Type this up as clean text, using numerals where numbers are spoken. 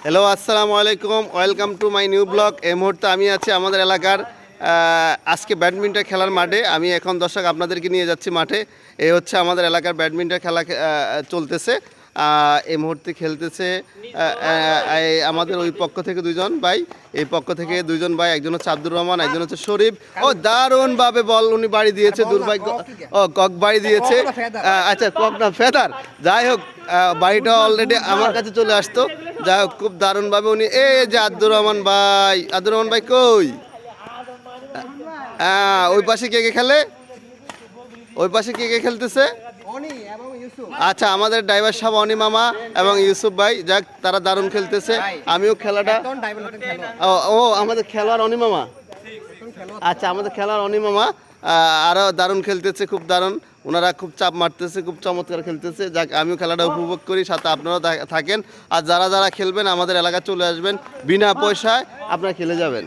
Hello, আসসালামু আলাইকুম, welcome to my new blog. এই মুহূর্তে আমি আছি আমাদের এলাকার আজকে ব্যাডমিন্টন খেলার মাঠে। আমি এখন দর্শক আপনাদেরকে নিয়ে যাচ্ছি মাঠে। এই হচ্ছে আমাদের এলাকার ব্যাডমিন্টন খেলা চলতেছে। এই মুহূর্তে খেলতেছে আমাদের ওই পক্ষ থেকে দুইজন ভাই, এই পক্ষ থেকে দুইজন ভাই, একজন হচ্ছে আব্দুর রহমান, একজন হচ্ছে শরীফ। ও দারুণভাবে বল উনি বাড়ি দিয়েছে, দুর্ভাগ্য ও কক বাড়ি দিয়েছে। আচ্ছা, কক না ফেদার, যাই হোক বাড়িটা অলরেডি আমার কাছে চলে আসতো। যাই হোক খুব দারুণভাবে উনি, এই যে আব্দুর রহমান ভাই, আব্দুর রহমান ভাই কই? ওই পাশে কে কে খেলে? ওই পাশে কে কে খেলতেছে? আচ্ছা, আমাদের ড্রাইভার সাহেব অনি মামা এবং ইউসুফ ভাই, যাক তারা দারুণ খেলতেছে। আমিও খেলাটা ও আমাদের খেলোয়াড় অনি মামা। আচ্ছা, আমাদের খেলোয়াড় অনি মামা আরও দারুণ খেলতেছে, খুব দারুণ। ওনারা খুব চাপ মারতেছে, খুব চমৎকার খেলতেছে। যাক আমিও খেলাটা উপভোগ করি, সাথে আপনারাও থাকেন। আর যারা যারা খেলবেন আমাদের এলাকায় চলে আসবেন, বিনা পয়সায় আপনারা খেলে যাবেন।